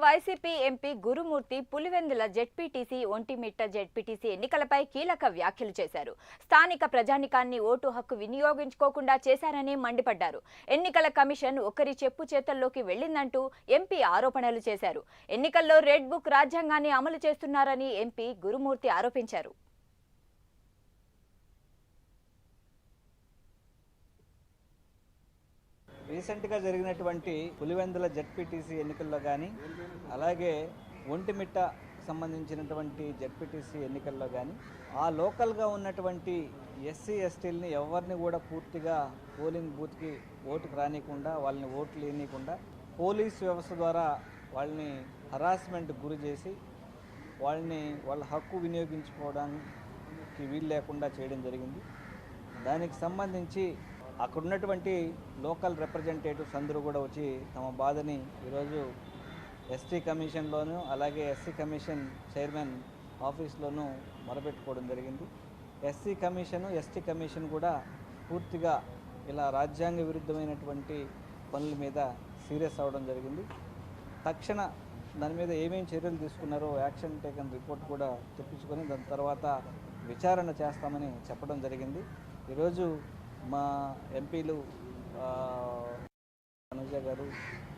YCP MP గురుమూర్తి Pulivendula ZPTC Vontimitta ZPTC ఎన్నికలపై కీలక వ్యాఖ్యలు చేశారు. స్థానిక ప్రజానికాన్ని ఓటు హక్కు వినియోగించుకోకుండా చేశారని మండిపడ్డారు. ఎన్నికల కమిషన్ ఒకరి చెప్పు చేతల్లోకి వెళ్లిందంటూ ఎంపీ ఆరోపణలు చేశారు. ఎన్నికల్లో రెడ్ బుక్ రాజ్యాంగాన్ని అమలు చేస్తున్నారని ఎంపీ గురుమూర్తి ఆరోపించారు. రీసెంట్గా జరిగినటువంటి పులివెందుల జెడ్పీటీసీ ఎన్నికల్లో కానీ అలాగే ఒంటిమిట్ట సంబంధించినటువంటి జెడ్పీటీసీ ఎన్నికల్లో కానీ ఆ లోకల్గా ఉన్నటువంటి ఎస్సీ ఎస్టీలని ఎవరిని కూడా పూర్తిగా పోలింగ్ బూత్కి ఓటుకు రానియకుండా వాళ్ళని ఓట్లు వేయనీయకుండా పోలీస్ వ్యవస్థ ద్వారా వాళ్ళని హరాస్మెంట్ గురి చేసి వాళ్ళ హక్కు వినియోగించుకోవడానికి వీలు లేకుండా చేయడం జరిగింది. దానికి సంబంధించి అక్కడ ఉన్నటువంటి లోకల్ రిప్రజెంటేటివ్స్ అందరూ కూడా వచ్చి తమ బాధని ఈరోజు ఎస్టీ కమిషన్లోనూ అలాగే ఎస్సీ కమిషన్ చైర్మన్ ఆఫీస్లోనూ మొరపెట్టుకోవడం జరిగింది. ఎస్సీ కమిషను ఎస్టీ కమిషన్ కూడా పూర్తిగా ఇలా రాజ్యాంగ విరుద్ధమైనటువంటి పనుల మీద సీరియస్ అవ్వడం జరిగింది. తక్షణ దాని మీద ఏమేమి చర్యలు తీసుకున్నారో యాక్షన్ టేకన్ రిపోర్ట్ కూడా తెప్పించుకొని దాని తర్వాత విచారణ చేస్తామని చెప్పడం జరిగింది. ఈరోజు మా ఎంపీలు అనుజ గారు